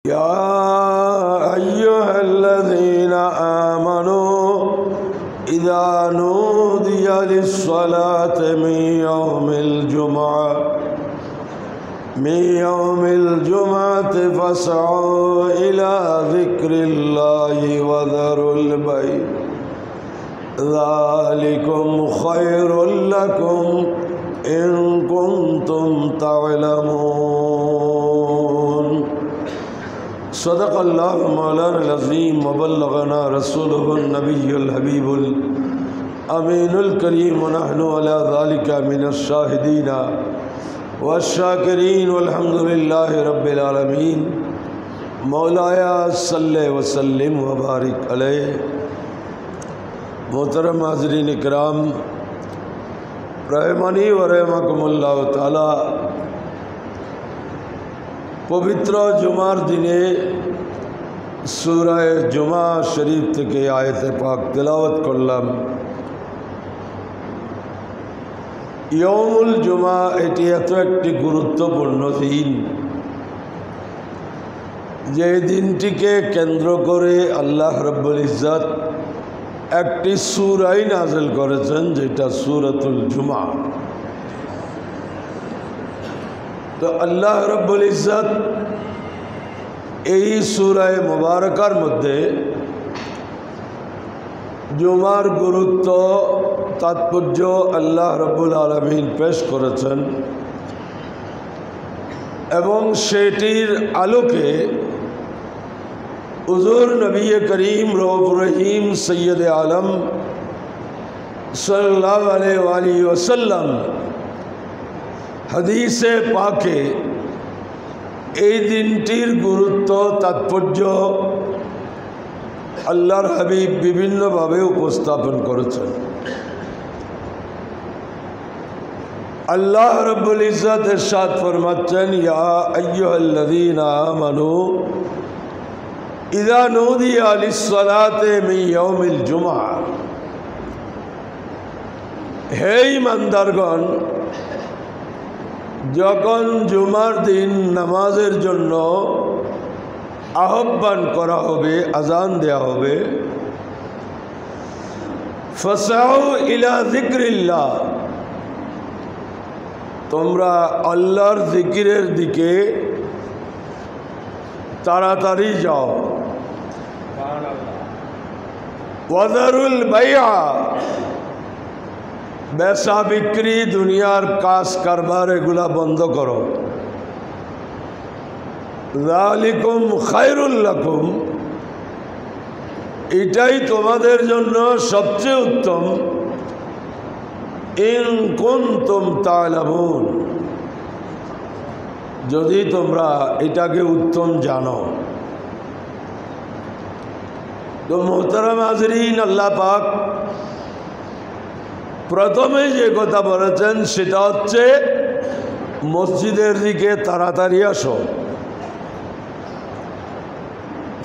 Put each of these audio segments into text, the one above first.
يا أيها الذين آمنوا إذا نودي للصلاة من يوم الجمعة فاسعوا إلى ذكر الله وذروا البيع ذلكم خير لكم إن كنتم تعلمون صدق الله مولانا العظيم وبلغنا رسوله النبي الحبيب الأمين الكريم ونحن على ذلك من الشاهدين والشاكرين والحمد لله رب العالمين مولاي صل وسلم وبارك عليه मोहतरम हाज़रीन इकराम रहमानी व रहमकुमुल्लाह ताला पवित्र जुमार दिने सूरा जुमा शरीफ থেকে আয়াতে পাক তেলাওয়াত করলাম। ইয়মুল জুমা এটি এত একটি গুরুত্বপূর্ণ দিন যে দিনটিকে কেন্দ্র করে আল্লাহ রাব্বুল ইজ্জত একটি সূরাই নাযিল করেছেন যেটা সূরাতুল জুমা। তো আল্লাহ রাব্বুল ইজ্জত এই সূরা মুবারকার মধ্যে জুমার গুরুত্ব তাৎপর্য আল্লাহ রাব্বুল আলামিন পেশ করেছেন এবং সেটির আলোকে हुजूर नबी करीम रऊफ रहीम सैयद आलम सल्लल्लाहु अलैहि वसल्लम हदीसे पाके এই দিনটির গুরুত্ব তাৎপর্য আল্লাহর হাবিব বিভিন্নভাবে উপস্থাপন করেছেন। আল্লাহ রাব্বুল ইজ্জত ইরশাদ ফরমাচ্ছেন, ইয়া আইয়ুহাল্লাযীনা আমানু ইযা নুদিয়া লিস-সালাতি মিন ইয়াউমিল জুমআ, হে ঈমানদারগণ, যখন জুমার দিন নামাজের জন্য আহ্বান করা হবে, আজান দেয়া হবে, ফাসাউ ইলা যিকরিল্লাহ, তোমরা আল্লাহর জিকিরের দিকে তাড়াতাড়ি যাও। ওয়াদারুল বাইআ, বেচা বিক্রি দুনিয়ার কাজ কারবার এগুলা বন্ধ করো। যালিকুম খায়রুল লাকুম, এটাই তোমাদের জন্য সবচেয়ে উত্তম। ইন কুনতুম তা'লামুন, যদি তোমরা এটাকে উত্তম জানো। তো মোহতারাম হাজরিন, আল্লাহ পাক প্রথমে যে কথা বলেছেন সেটা হচ্ছে মসজিদের দিকে তাড়াতাড়ি আসো।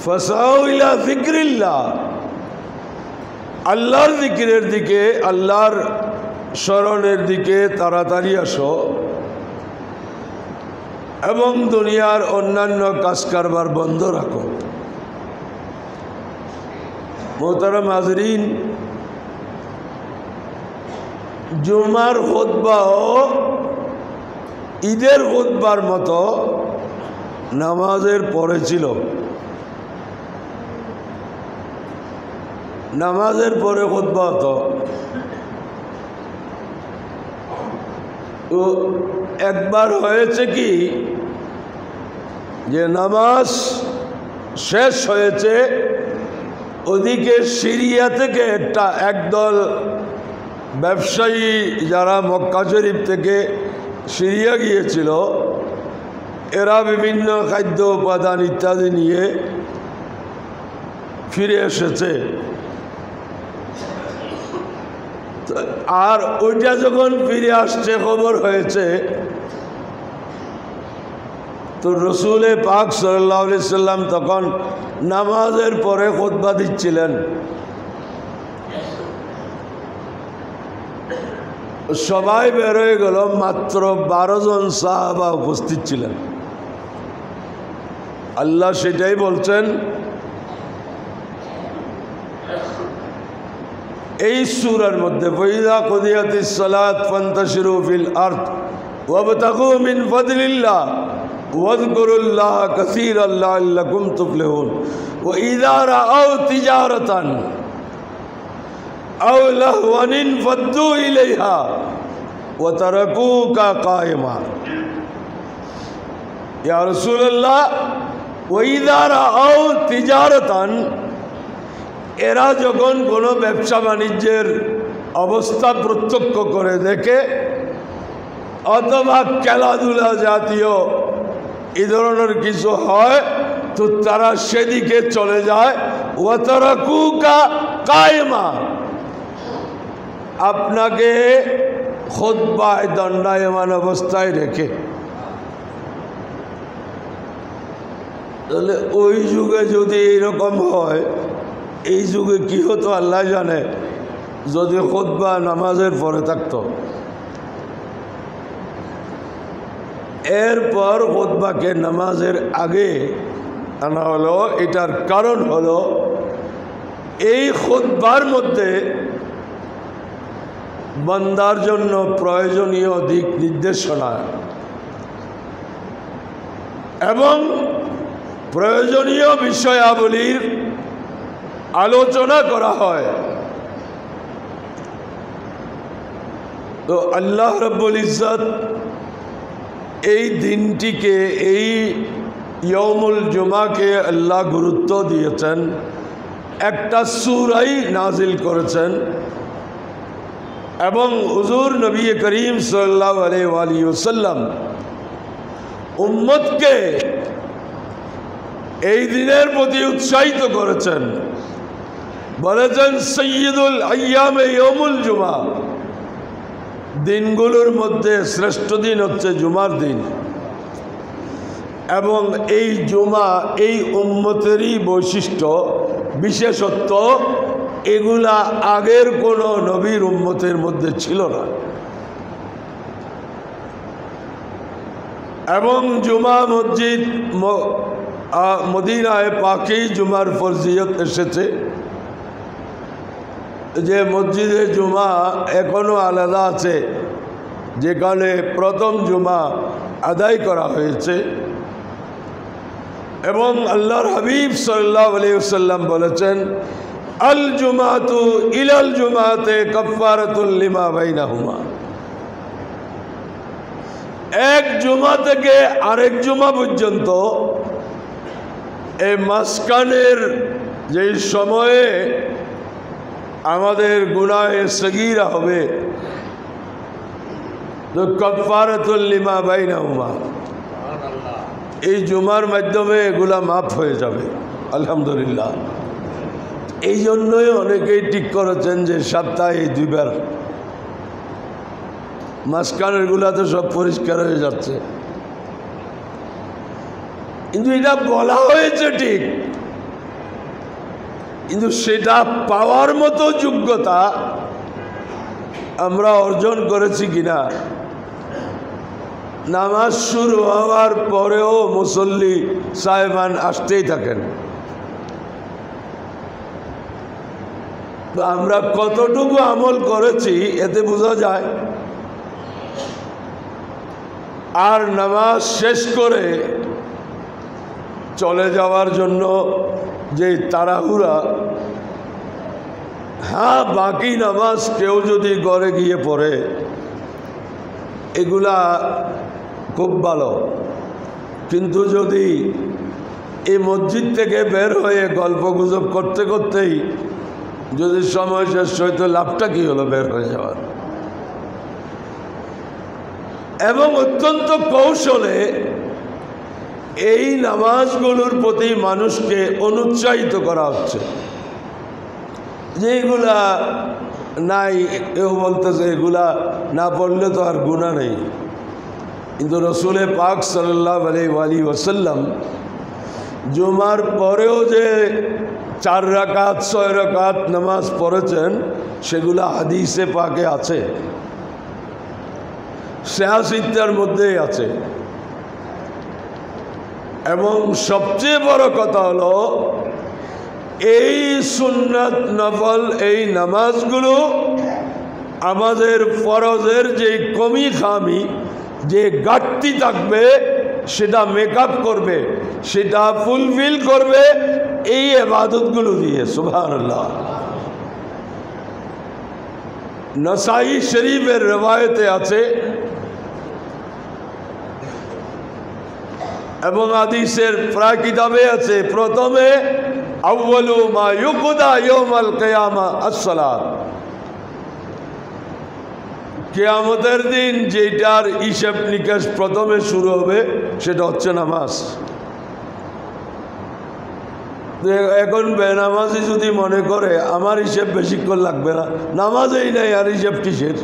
ফাসাউ ইলা যিকরিল্লাহ, আল্লাহর জিকিরের দিকে, আল্লাহর স্মরণের দিকে তাড়াতাড়ি আসো এবং দুনিয়ার অন্যান্য কাজ কারবার বন্ধ রাখো। মোহতারাম হাজরিন, জুমার খুতবাও ঈদের খুতবার মতো নামাজের পরে ছিল। নামাজের পরে খুতবা হতো। তো একবার হয়েছে কি যে নামাজ শেষ হয়েছে, ওদিকে সিরিয়া থেকে একদল ব্যবসায়ী যারা মক্কা শরীফ থেকে সিরিয়া গিয়েছিল, এরা বিভিন্ন খাদ্য উপাদান ইত্যাদি নিয়ে ফিরে এসেছে। আর ওইটা যখন ফিরে আসছে খবর হয়েছে, তো রসুল পাক সাল্লাল্লাহু আলাইহি সাল্লাম তখন নামাজের পরে খুতবা দিচ্ছিলেন। সবাই বের হয়ে গেল, মাত্র 12 জন সাহাবা উপস্থিত ছিলেন। আল্লাহ সেটাই বলছেন এই সূরার মধ্যে, ফাইযা কুদিয়াতিস সালাত ফান্তাশিরু ফিল আরদ ওয়াবতাগু মিন ফাদলিল্লাহ ওয়াযকুরুল্লাহা কাসীরান লাআল্লাকুম তুফলিহুন ওয়া ইযা রাআউ তিজারাতান আও লাহওয়ান ইনফাদ্দু ইলাইহা ওয়া তারাকুকা কায়িমা। ইয়া রাসূলুল্লাহ, ওয়া ইযা রাআউ তিজারাতান, এরা যখন কোনো ব্যবসা বাণিজ্যের অবস্থা প্রত্যক্ষ করে দেখে অথবা খেলাধুলা জাতীয় এই ধরনের কিছু হয় তো তারা সেদিকে চলে যায়। ওয়া তারাকুকা কায়িমা, আপনাকে খুতবায় দণ্ডায়মান অবস্থায় রেখে। তাহলে ওই যুগে যদি এইরকম হয়, এই যুগে কি হতো আল্লাহ জানে, যদি খুতবা নামাজের পরে থাকতো। এরপর খুতবাকে নামাজের আগে আনা হলো। এটার কারণ হলো এই খুতবার মধ্যে বান্দার জন্য প্রয়োজনীয় দিক নির্দেশনা এবং প্রয়োজনীয় বিষয়াবলীর আলোচনা করা হয়। তো আল্লাহ রাব্বুল ইজ্জত এই দিনটিকে, এই ইয়মুল জুমাকে আল্লাহ গুরুত্ব দিয়েছেন, একটা সূরাই নাজিল করেছেন এবং হুজুর নবী করিম সাল্লাল্লাহু আলাইহি ওয়াসাল্লাম উম্মতকে এই দিনের প্রতি উৎসাহিত করেছেন। বলেছেন সাইয়্যিদুল আইয়ামে ইয়মুল জুমা, দিনগুলোর মধ্যে শ্রেষ্ঠ দিন হচ্ছে জুমার দিন। এবং এই জুমা এই উম্মতেরই বৈশিষ্ট্য, বিশেষত্ব, এগুলা আগের কোনো নবীর উম্মতের মধ্যে ছিল না। এবং জুমা মসজিদ মদিনায় পাকেই জুমার ফরজিয়ত এসেছে, যে মসজিদে জুমা এখনও আলাদা আছে, যেখানে প্রথম জুমা আদায় করা হয়েছে। এবং আল্লাহর হাবিব সাল্লাল্লাহু আলাইহি ওয়াসাল্লাম বলেছেন, আল জুমাতু ইলাল জুমাতে কাফফারাতুল লিমা বাইনাহুমা, এক জুমা থেকে আরেক জুমা পর্যন্ত এই মাঝখানের যে সময়ে আমাদের গুনাহে সগীরা হবে, তো কাফফারাতুল লিমা বাইনাহুমা, এই জুমার মাধ্যমে এগুলা মাফ হয়ে যাবে আলহামদুলিল্লাহ। এই জন্যই অনেকেই ঠিক করেছেন যে সপ্তাহে দুইবার, মাঝখানের গুলা তো সব পরিষ্কার হয়ে যাচ্ছে। কিন্তু এটা বলা হয়েছে ঠিক, কিন্তু সেটা পাওয়ার মতো যোগ্যতা আমরা অর্জন করেছি কিনা। নামাজ শুরু হওয়ার পরেও মুসল্লি সাহেবান আসতেই থাকেন। আমরা কতটুকু আমল করেছি এতে বোঝা যায়। আর নামাজ শেষ করে চলে যাওয়ার জন্য যে তাড়াহুড়া, হ্যাঁ বাকি নামাজ কেউ যদি ঘরে গিয়ে পড়ে এগুলা খুব ভালো, কিন্তু যদি এই মসজিদ থেকে বের হয়ে গল্প গুজব করতে করতেই যদি সময় শেষ হয়তো লাভটা কি হলো বের হয়ে যাওয়ার। এবং অত্যন্ত কৌশলে এই নামাজগুলোর প্রতি মানুষকে অনুৎসাহিত করা হচ্ছে, যেগুলা নাই, কেউ বলতেছে এগুলা না পড়লে তো আর গুনাহ নেই। কিন্তু রসুল পাক সাল্লাল্লাহু আলাইহি ওয়াসাল্লাম জুমার পরেও যে 4 রাকাত 6 রাকাত নামাজ পড়েছেন সেগুলা হাদিসে পাকে আছে, সিহাহ সিত্তার মধ্যেই আছে। এবং সবচেয়ে বড় কথা হলো এই সুন্নাত নফল এই নামাজগুলো আমাদের ফরজের যে কমি খামি যে ঘাটতি থাকবে সেটা মেকআপ করবে, সেটা ফুলফিল করবে এই ইবাদতগুলো দিয়ে। সুবহানাল্লাহ। নাসাই শরীফের রওয়ায়েতে আছে এবং হাদিসের প্রায় কিতাবে আছে, প্রথমে আউয়ালু মা ইউকদা ইয়াউমাল কিয়ামা আস-সালাত। কিয়ামতের দিন যেটার হিসাব নিকাশ প্রথমে শুরু হবে সেটা হচ্ছে নামাজ। এখন বেনামাজি যদি মনে করে আমার হিসেব বেশিক্ষণ লাগবে না, নামাজেই নাই আর হিসেব কিসের?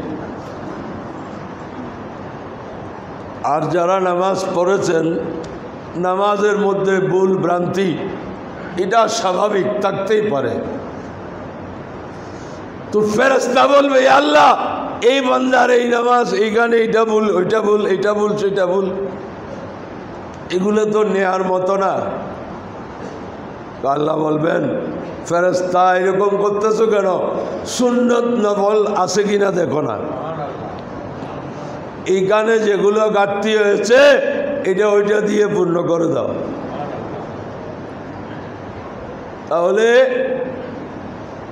আর যারা নামাজ পড়েছেন নামাজের মধ্যে ভুল ভ্রান্তি এটা স্বাভাবিক থাকতেই পারে, তো ফেরেশতা বলবে আল্লাহ এই বান্দার এই নামাজ এইখানে এইটা ভুল, ওইটা ভুল, এইটা ভুল, সেটা ভুল, এগুলো তো নেয়ার মতো না। আল্লাহ বলবেন ফেরেশতা এরকম করতেছো কেন? সুন্নত নফল আছে কিনা দেখো না, এইখানে যেগুলো ঘাটতি হয়েছে এটা ওইটা দিয়ে পূর্ণ করে দাও। তাহলে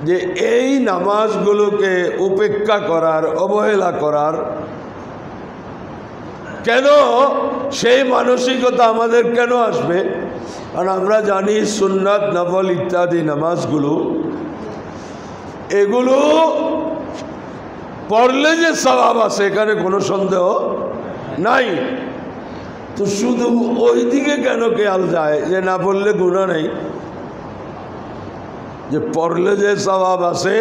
যে এই নামাজগুলোকে উপেক্ষা করার, অবহেলা করার কেন, সেই মানসিকতা আমাদের কেন আসবে? কারণ আমরা জানি সুন্নাত নফল ইত্যাদি নামাজগুলো এগুলো পড়লে যে সওয়াব আছে এখানে কোনো সন্দেহ নাই। তো শুধু ওই দিকে কেন খেয়াল যায় যে না পড়লে গুনাহ নেই? যে পড়লে যে সওয়াব আছে,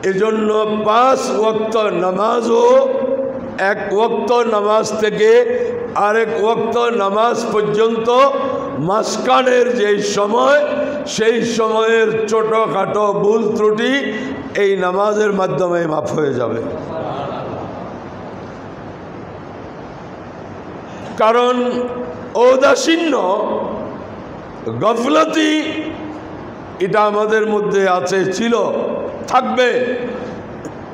এজন্য 5 ওয়াক্ত নামাজও এক ওয়াক্ত নামাজ থেকে আরেক ওয়াক্ত নামাজ পর্যন্ত মাঝখানের যে সময়, সেই সময়ের ছোটোখাটো ভুল ত্রুটি এই নামাজের মাধ্যমে মাফ হয়ে যাবে। কারণ ঔদাসীন্য, গফলতি এটা আমাদের মধ্যে আছে, ছিল, থাকবে,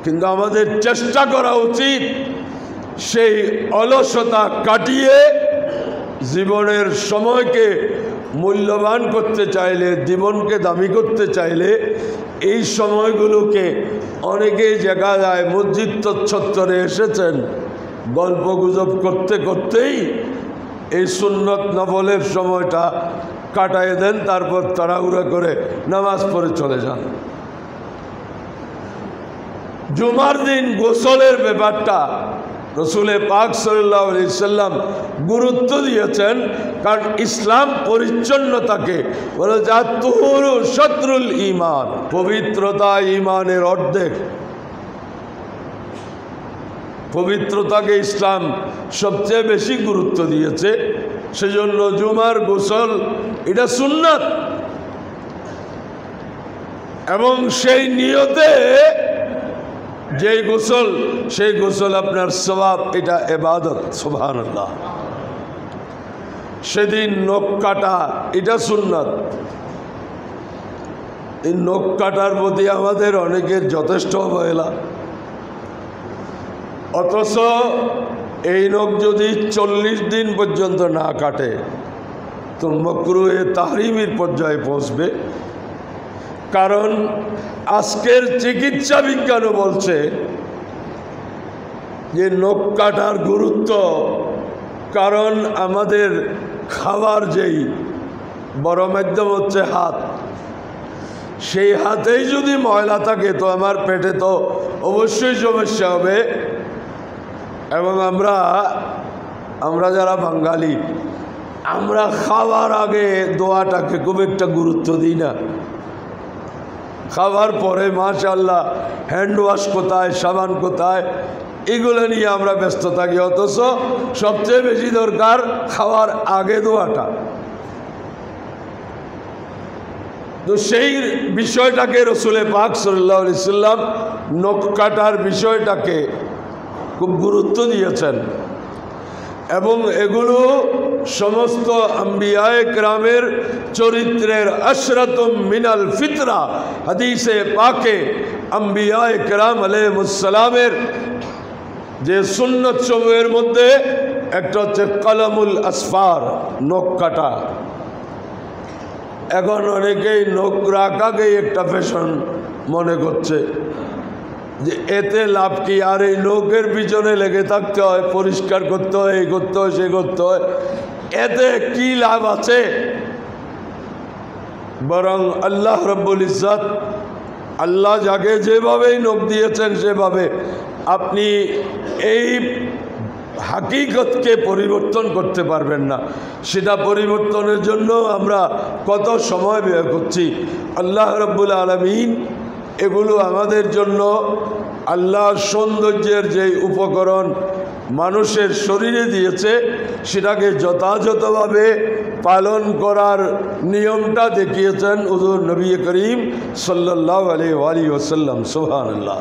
কিন্তু আমাদের চেষ্টা করা উচিত সেই অলসতা কাটিয়ে জীবনের সময়কে মূল্যবান করতে চাইলে, জীবনকে দামি করতে চাইলে এই সময়গুলোকে অনেকেই দেখা যায় মসজিদ চত্বরে এসেছেন গল্প গুজব করতে করতেই এই সুন্নত নফলের সময়টা কাটায় দেন, তারপর তাড়াহুড়া করে নামাজ পড়ে চলে যান। জুমার দিন গোসলের ব্যাপারটা রসুল পাক সাল্লাল্লাহু আলাইহি সাল্লাম গুরুত্ব দিয়েছেন, কারণ ইসলাম পরিচ্ছন্নতাকে বলে যা তুহুরু শত্রুল ঈমান, পবিত্রতা ঈমানের অর্ধেক। পবিত্রতাকে ইসলাম সবচেয়ে বেশি গুরুত্ব দিয়েছে, সেজন্য জুমার গোসল এটা সুন্নাত, এবং সেই নিয়তে যেই গোসল, সেই গোসল আপনার সওয়াব, এটা ইবাদত। সুবহানাল্লাহ। সেদিন নখ কাটা এটা সুন্নাত। এই নখ কাটার প্রতি আমাদের অনেকের যথেষ্ট অবহেলা, অথচ এই নখ যদি 40 দিন পর্যন্ত না কাটে তো মাকরুহে তাহরিমের পর্যায়ে পৌঁছবে। কারণ আজকের চিকিৎসা বিজ্ঞানও বলছে যে নখ কাটার গুরুত্ব, কারণ আমাদের খাবার যেই বড় মাধ্যম হচ্ছে হাত, সেই হাতেই যদি ময়লা থাকে তো আমার পেটে তো অবশ্যই সমস্যা হবে। এবং আমরা যারা বাঙালি, আমরা খাওয়ার আগে দোয়াটাকে খুব একটা গুরুত্ব দিই না। খাওয়ার পরে মাশাআল্লাহ হ্যান্ড ওয়াশ কোথায়, সাবান কোথায়, এগুলো নিয়ে আমরা ব্যস্ত থাকি, অথচ সবচেয়ে বেশি দরকার খাওয়ার আগে দোয়াটা। তো সেই বিষয়টাকে রসুল পাক সাল্লাল্লাহু আলাইহি সাল্লাম নখ কাটার বিষয়টাকে খুব গুরুত্ব দিয়েছেন, এবং এগুলো সমস্ত আম্বিয়ায়ে কেরামের চরিত্রের আশরাতুম মিনাল ফিতরা হাদিসে পাকে আম্বিয়ায়ে কেরাম আলাইহিমুসসালামের যে সুন্নত সমূহের মধ্যে একটা হচ্ছে কালামুল আসফার, নখ কাটা। এখন অনেকেই নখ রাখাকেই একটা ফ্যাশন মনে করছে যে এতে লাভ কি, আর এই নখের পিছনে লেগে থাকতে হয়, পরিষ্কার করতে হয়, এই করতে হয়, সে করতে হয়, এতে কি লাভ আছে? বরং আল্লাহ রব্বুল ইজ্জত আল্লাহ যাকে যেভাবেই নখ দিয়েছেন সেভাবে আপনি এই হাকিকতকে পরিবর্তন করতে পারবেন না। সেটা পরিবর্তনের জন্য আমরা কত সময় ব্যয় করছি। আল্লাহ রব্বুল আলামিন এগুলো আমাদের জন্য আল্লাহর সৌন্দর্যের যে উপকরণ মানুষের শরীরে দিয়েছে সেটাকে যথাযথভাবে পালন করার নিয়মটা দেখিয়েছেন হুজুর নবী করিম সাল্লাল্লাহু আলাইহি ওয়াসাল্লাম। সুবহানাল্লাহ।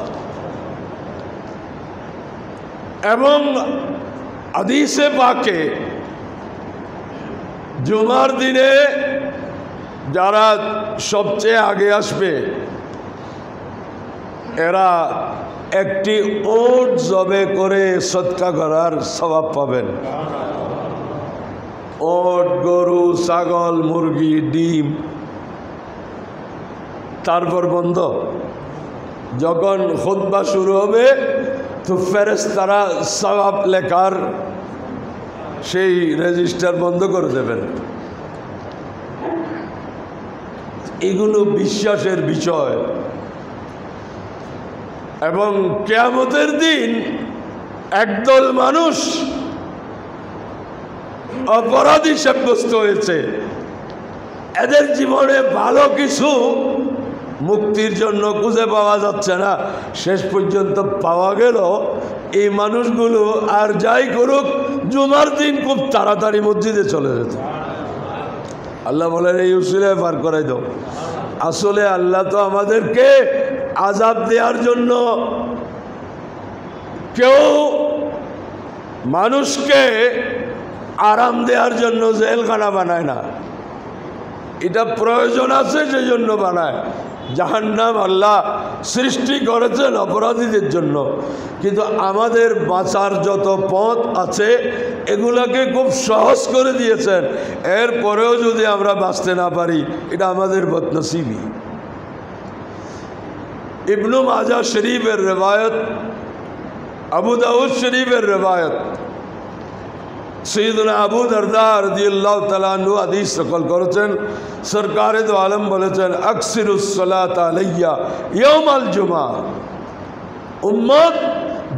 এবং হাদিসে পাকে জুমার দিনে যারা সবচেয়ে আগে আসবে এরা একটি ওট জবে করে সদকা করার সওয়াব পাবেন। ওট, গরু, ছাগল, মুরগি, ডিম, তারপর বন্ধ। যখন খুতবা শুরু হবে তো ফেরেশতারা সওয়াব লেখার সেই রেজিস্টার বন্ধ করে দেবেন। এগুলো বিশ্বাসের বিষয়। এবং কিয়ামতের দিন একদল মানুষ অপরাধী সাব্যস্ত হয়েছে, এদের জীবনে ভালো কিছু মুক্তির জন্য খুঁজে পাওয়া যাচ্ছে না, শেষ পর্যন্ত পাওয়া গেল এই মানুষগুলো আর যাই করুক জুমার দিন খুব তাড়াতাড়ি মসজিদে চলে যেত। আল্লাহ বলেন এই উসিলায় পার করাই দাও। আসলে আল্লাহ তো আমাদেরকে আযাব দেওয়ার জন্য, কেউ মানুষকে আরাম দেওয়ার জন্য জেলখানা বানায় না, এটা প্রয়োজন আছে সেই জন্য বানায়। জাহান্নাম আল্লাহ সৃষ্টি করেছেন অপরাধীদের জন্য, কিন্তু আমাদের বাঁচার যত পথ আছে এগুলাকে খুব সহজ করে দিয়েছেন। এরপরেও যদি আমরা বাঁচতে না পারি এটা আমাদের বদনসিবি। ইবনু মাজাহ শরীফের রেওয়ায়ত, আবু দাউদ শরীফের রেওয়ায়ত, সৈয়দনা আবু দারদা রাদিয়াল্লাহু তাআলা আনহু হাদিস নকল করেছেন। সরকারে দো আলম বলেছেন আকসিরুস সালাত আলাইয়া ইয়াউমাল জুমআ, উম্মত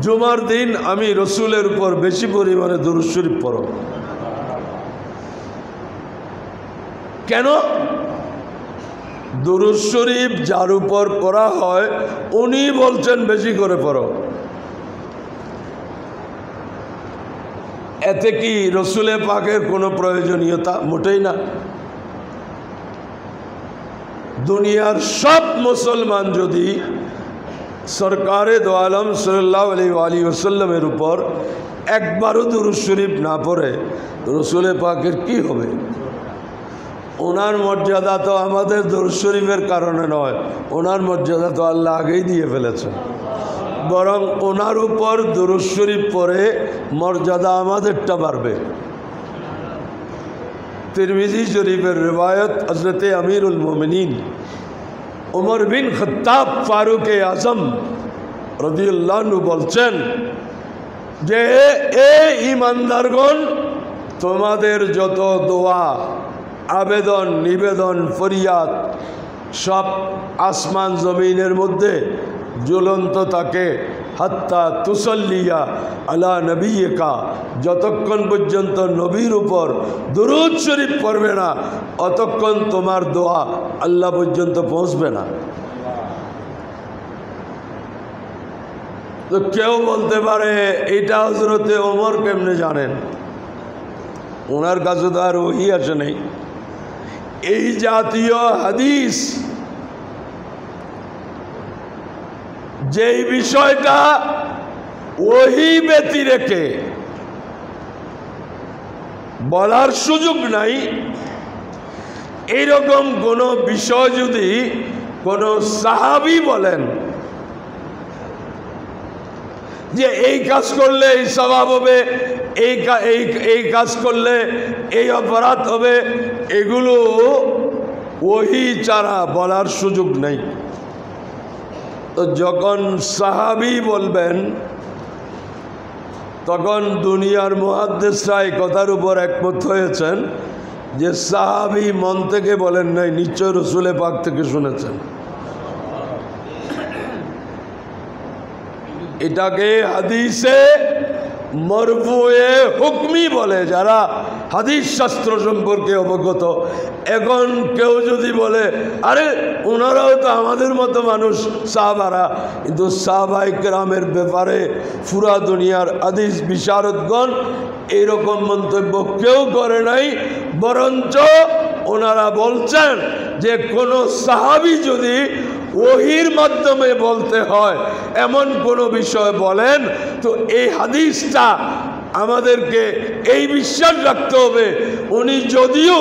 জুমার দিন আমি রসুলের উপর বেশি পরিমাণে দুরূদ শরীফ পড়ো। কেন? দুরূদ শরীফ যার উপর পড়া হয় উনি বলছেন বেশি করে পড়ো। এতে কি রসুলে পাকের কোনো প্রয়োজনীয়তা? মোটেই না। দুনিয়ার সব মুসলমান যদি সরকারে দো আলম সাল্লাল্লাহু আলাইহি ওয়াসাল্লামের উপর একবারও দুরূদ শরীফ না পড়ে রসুলে পাকের কি হবে? ওনার মর্যাদা তো আমাদের দুরূদ শরীফের কারণে নয়, ওনার মর্যাদা তো আল্লাহ আগেই দিয়ে ফেলেছেন। বরং ওনার উপর দুরূদ শরীফ পড়ে মর্যাদা আমাদেরটা বাড়বে। তিরমিজি শরীফের রিওয়ায়াত হযরত আমিরুল মুমিনিন উমর বিন খাত্তাব ফারুক আজম রাদিয়াল্লাহু আনহু বলছেন যে এ ঈমানদারগণ, তোমাদের যত দোয়া, আবেদন, নিবেদন, ফরিয়াদ সব আসমান জমিনের মধ্যে জ্বলন্ত থাকে, হাত্তা তুসল্লিয়া আলা নবিয়্যিকা, যতক্ষণ পর্যন্ত নবীর উপর দুরূদ শরীফ পড়বে না অতক্ষণ তোমার দোয়া আল্লাহ পর্যন্ত পৌঁছবে না। তো কেউ বলতে পারে এটা হযরতে ওমর কেমনে জানেন? ওনার কাছে তো আর ওহী আসে নাই। এই জাতীয় হাদিস যেই বিষয়টা ওহী ব্যতি রেখে বলার সুযোগ নাই, এইরকম কোনো বিষয় যদি কোনো সাহাবী বলেন যে এই কাজ করলে এই সওয়াব হবে, এই কাজ করলে এই অপরাধ হবে, এগুলো ওহী ছাড়া বলার সুযোগ নেই। তো যখন সাহাবী বলবেন তখন দুনিয়ার মুহাদ্দিসরা এই কথার উপর একমত হয়েছেন যে সাহাবী মন থেকে বলেন নাই, নিশ্চয় রসুলে পাক থেকে শুনেছেন। এটাকে হাদিসে মরফুয়ে হুকমি বলে, যারা হাদিস শাস্ত্র সম্পর্কে অবগত। এখন কেউ যদি বলে আরে ওনারাও তো আমাদের মতো মানুষ সাহাবারা, কিন্তু সাহাবায়ে কেরামের ব্যাপারে পুরা দুনিয়ার হাদিস বিশারদগণ এইরকম মন্তব্য কেউ করে নাই, বরঞ্চ ওনারা বলছেন যে কোনো সাহাবী যদি ওহির মাধ্যমে বলতে হয় এমন কোনো বিষয় বলেন, তো এই হাদিসটা আমাদেরকে এই বিশ্বাস রাখতে হবে উনি যদিও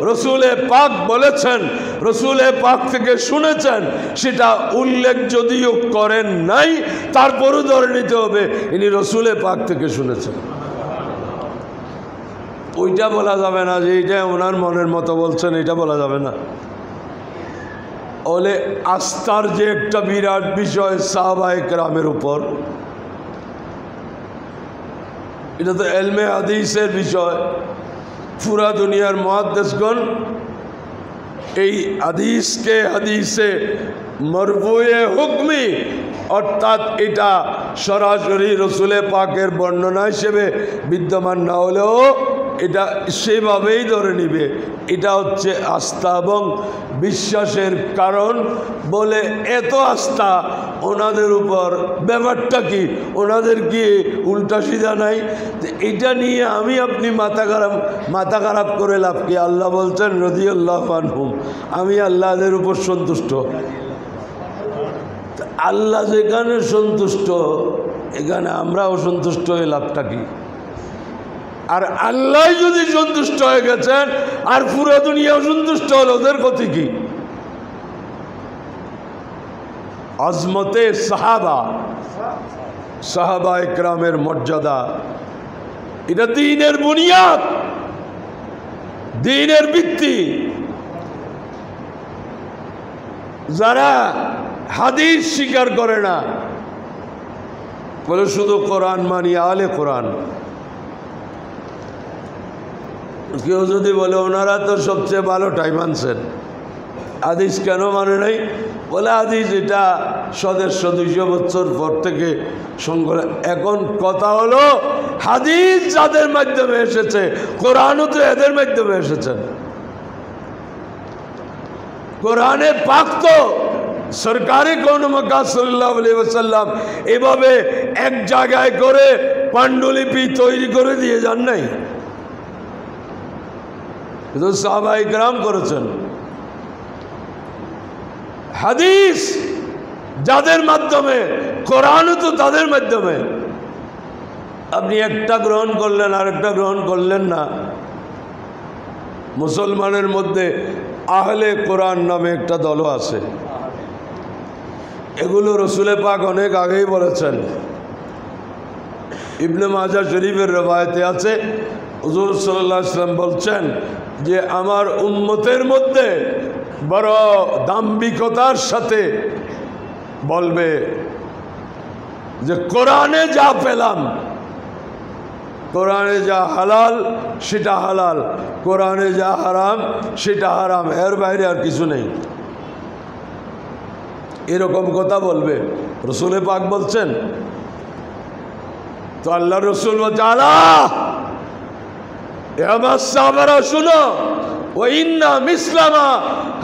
রসুলে পাক বলেছেন, রসুলে পাক থেকে শুনেছেন, সেটা উল্লেখ যদিও করেন নাই, তারপরও ধরে নিতে হবে ইনি রসুলে পাক থেকে শুনেছেন। ওইটা বলা যাবে না যে এইটা ওনার মনের মতো বলছেন, এটা বলা যাবে না। ওলে আস্থার যে একটা বিরাট বিষয় সাহাবায়ে কেরামের উপর, এটা তো এলমে হাদিসের বিষয়। পুরা দুনিয়ার মুহাদ্দিসগণ এই হাদিসকে হাদিসে মরফুয়ে হুকমি, অর্থাৎ এটা সরাসরি রসুলে পাকের বর্ণনা হিসেবে বিদ্যমান না হলেও এটা সেভাবেই ধরে নিবে। এটা হচ্ছে আস্থা এবং বিশ্বাসের কারণ বলে এত আস্থা ওনাদের উপর। ব্যাপারটা কি, ওনাদের কি উল্টা সিধা নাই? এটা নিয়ে আমি আপনি মাথা খারাপ করে লাভ কি? আল্লাহ বলছেন রাদিয়াল্লাহু আনহুম, আমি আল্লাহদের উপর সন্তুষ্ট। আল্লাহ যেখানে সন্তুষ্ট এখানে আমরাও সন্তুষ্ট হয়ে লাভটা কি? আর আল্লাহ যদি সন্তুষ্ট হয়ে গেছেন আর পুরো দুনিয়াও সন্তুষ্ট হল, ওদের ক্ষতি কি? আজমতে সাহাবায়ে কেরামের মর্যাদা, এটা দ্বীনের বুনিয়াদ, দ্বীনের ভিত্তি। যারা হাদিস স্বীকার করে না, বলে শুধু কোরআন মানি, আলে কোরআন। কেউ যদি বলে ওনারা তো সবচেয়ে ভালো টাইম আনছেন, হাদিস কেন মানে নাই? বলে হাদিস এটা 150-200 বছর পর থেকে সংগ্রহ। এখন কথা হলো হাদিস যাদের মাধ্যমে এসেছে, কোরআনও তো এদের মাধ্যমে এসেছেন। কোরআনে পাক তো সরকারে কোন মক্কা সাল্লাল্লাহু আলাইহি ওয়াসাল্লাম এভাবে এক জায়গায় করে পাণ্ডুলিপি তৈরি করে দিয়ে যান নাই, কিন্তু সাহাবায়ে কেরাম করেছেন। হাদিস যাদের মাধ্যমে, কোরআনও তো তাদের মাধ্যমে। আপনি একটা গ্রহণ করলেন আর একটা গ্রহণ করলেন না। মুসলমানের মধ্যে আহলে কোরআন নামে একটা দলও আছে। এগুলো রসুলে পাক অনেক আগেই বলেছেন। ইবনে মাজাহ শরীফের রবায়তে আছে, হুজুর সাল্লাল্লাহু আলাইহি ওয়াসাল্লাম বলছেন যে আমার উম্মতের মধ্যে বড় দাম্ভিকতার সাথে বলবে যে কোরআনে যা পেলাম, কোরআনে যা হালাল সেটা হালাল, কোরআনে যা হারাম সেটা হারাম, এর বাইরে আর কিছু নেই। এরকম কথা বলবে। রসুলে পাক বলছেন, তো আল্লাহ রসুল বলছে আল্লাহ আমার সাহাবারা শুনো, ও ইন্না মিসলামা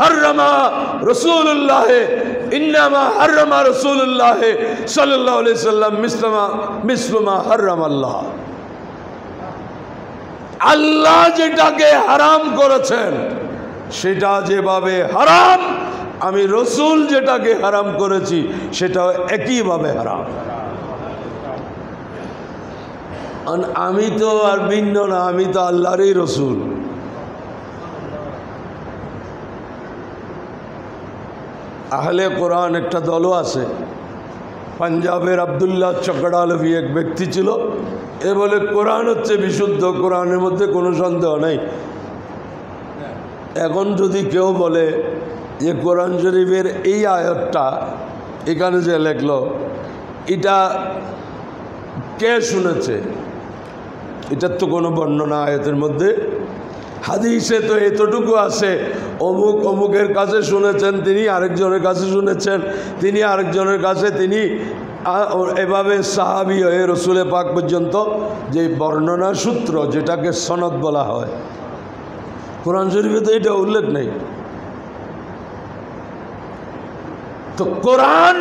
হাররামা রাসূলুল্লাহ, ইন্নামা হাররামা রাসূলুল্লাহ সাল্লাল্লাহু আলাইহি সাল্লাম মিসলামা হাররামাল্লাহ। আল্লাহ যেটাকে হারাম করেছেন সেটা যেভাবে হারাম, আমি রসুল যেটাকে হারাম করেছি সেটাও একইভাবে হারাম। আমি তো আর ভিন্ন না, আমি তো আল্লাহরই রসুল। আহলে কোরআন একটা দলও আছে। পাঞ্জাবের আবদুল্লাহ চকড়ালভি এক ব্যক্তি ছিল, এ বলে কোরআন হচ্ছে বিশুদ্ধ, কোরআনের মধ্যে কোনো সন্দেহ নেই। এখন যদি কেউ বলে যে কোরআন শরীফের এই আয়াতটা এখানে যে লেখলো এটা কে শুনেছে, এটার তো কোনো বর্ণনা আয়াতের মধ্যে, হাদিসে তো এতটুকু আছে অমুক অমুকের কাছে শুনেছেন, তিনি আরেকজনের কাছে শুনেছেন, তিনি আরেকজনের কাছে, তিনি এভাবে সাহাবী হয়ে রসুলে পাক পর্যন্ত যে বর্ণনা সূত্র যেটাকে সনদ বলা হয়, কোরআন শরীফে তো এটা উল্লেখ নেই। তো কোরআন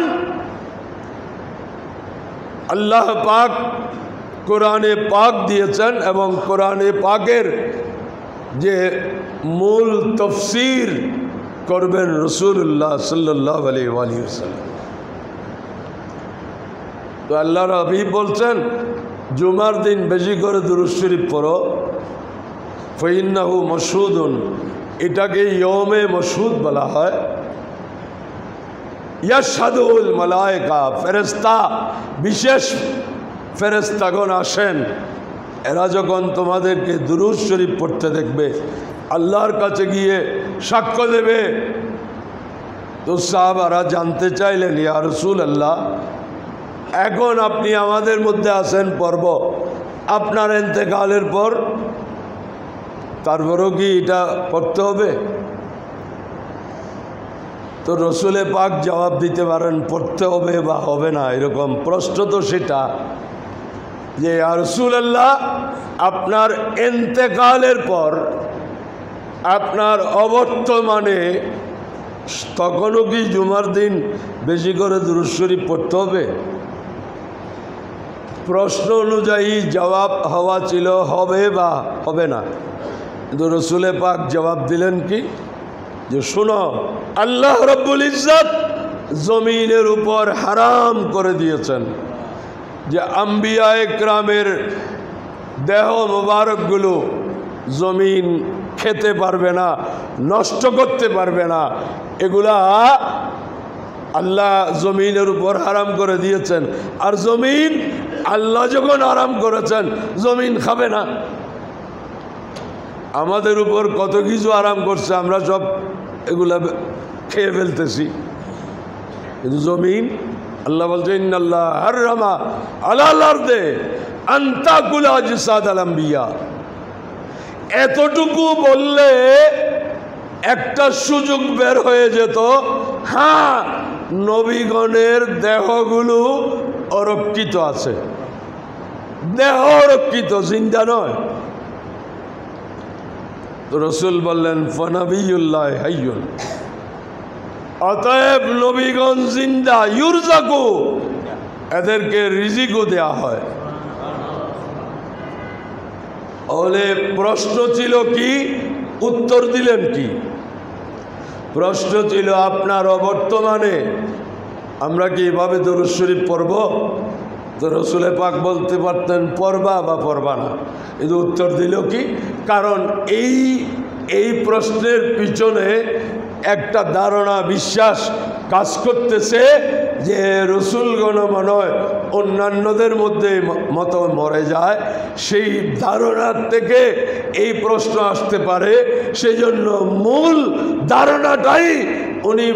আল্লাহ পাক কোরআনে পাক দিয়েছেন এবং কোরআনে পাকের যে মূল তফসির করবেন রাসূলুল্লাহ সাল্লাল্লাহু আলাইহি ওয়াসাল্লাম। তো আল্লাহর হাবিব বলছেন জুমার দিন বেশি করে দুরূদ শরীফ পড়ো, ফাইন্নাহু মাশহুদুন, এটাকে ইয়মে মাশহুদ বলা হয়। ইয়াশহাদুল মালায়েকা, ফেরেশতা, বিশেষ ফেরেশতাগণ আসেন, এরা যখন তোমাদেরকে দুরূদ শরীফ পড়তে দেখবে আল্লাহর কাছে গিয়ে সাক্ষ্য দেবে। তো সাহাবারা জানতে চাইলেন ইয়া রাসূলুল্লাহ, এখন আপনি আমাদের মধ্যে আছেন পর্ব, আপনার ইন্তেকালের পর তারপরেও কি এটা পড়তে হবে? তো রসুলে পাক জবাব দিতে পারেন পড়তে হবে বা হবে না, এরকম প্রশ্ন তো সেটা যে ইয়া রাসূলুল্লাহ, আপনার ইন্তেকালের পর আপনার অবর্তমানে তখনও কি জুমার দিন বেশি করে দুরূদ শরীফ পড়তে হবে? প্রশ্ন অনুযায়ী জবাব হওয়া ছিল হবে বা হবে না, কিন্তু রসুলে পাক জবাব দিলেন কি যে শোনো, আল্লাহ রব্বুল ইজ্জত জমিনের উপর হারাম করে দিয়েছেন যে আম্বিয়া একরামের দেহ মোবারকগুলো জমিন খেতে পারবে না, নষ্ট করতে পারবে না, এগুলা আল্লাহ জমিনের উপর হারাম করে দিয়েছেন। আর জমিন আল্লাহ যখন হারাম করেছেন জমিন খাবে না। আমাদের উপর কত কিছু আরাম করছে, আমরা সব এগুলা খেয়ে ফেলতেছি, কিন্তু জমিন আল্লাহ বলছে ইন্নাল্লাহ হাররামা আলাল আরদে আন তাকুলা আজসাদাল আম্বিয়া। এতটুকু বললে একটা সুযোগ বের হয়ে যেত, হ্যাঁ নবীগণের দেহগুলো অরক্ষিত আছে, দেহ অরক্ষিত, জিন্দা নয়। রসুল বললেন ফানাবিয়ুল্লাহ হাইয়ুন, অতএব নবীগণ জিন্দা, ইউরজাকু, এদেরকে রিজিকও দেয়া হয়। বলে প্রশ্ন ছিল কি, উত্তর দিলেন কি? প্রশ্ন ছিল আপনার অবর্তমানে আমরা কি এভাবে দুরূদ শরীফ পড়ব? তো রসুলে পাক বলতে পারতেন পড়বা বা পড়বা না, কিন্তু উত্তর দিল কি? কারণ এই প্রশ্নের পিছনে একটা ধারণা, বিশ্বাস কাজ করতেছে যে রসুলগণ মনে হয় অন্যান্যদের মধ্যে মত মরে যায়, সেই ধারণার থেকে এই প্রশ্ন আসতে পারে। সেই জন্য মূল ধারণাটাই উনি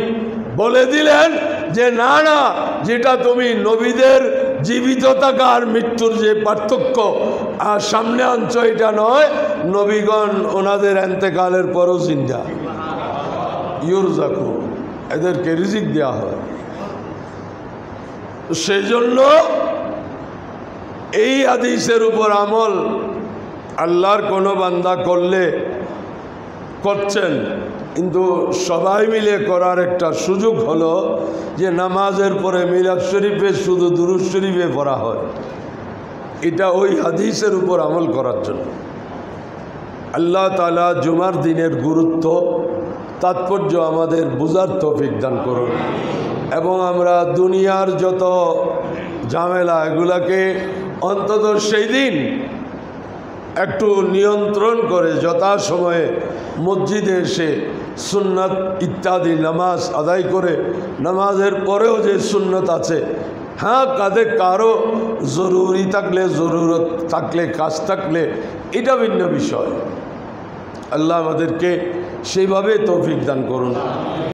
বলে দিলেন যে না না, যেটা তুমি নবীদের জীবিত থাকা আর মৃত্যুর যে পার্থক্য আর সামনে আনছ এটা নয়, নবীগণ ওনাদের ইন্তেকালের পরও জিন্দা, ইউরজাকু, এদেরকে রিজিক দেওয়া হয়। সেই জন্য এই হাদিসের উপর আমল আল্লাহর কোনো বান্দা করলে করছেন, কিন্তু সবাই মিলে করার একটা সুযোগ হলো যে নামাজের পরে মিলাদ শরীফে শুধু দুরূদ শরীফে পড়া হয়, এটা ওই হাদিসের উপর আমল করার জন্য। আল্লাহ তাআলা জুমার দিনের গুরুত্ব, তাৎপর্য আমাদের বুঝার তৌফিক দান করুন এবং আমরা দুনিয়ার যত ঝামেলা এগুলাকে অন্তত সেই দিন একটু নিয়ন্ত্রণ করে যথাসময়ে মসজিদে এসে সুন্নত ইত্যাদি নামাজ আদায় করে, নামাজের পরেও যে সুন্নত আছে, হ্যাঁ কাঁধে কারো জরুরি থাকলে, জরুরত থাকলে, কাজ থাকলে, এটা ভিন্ন বিষয়। আল্লাহ আমাদেরকে সেইভাবে তৌফিক দান করুন।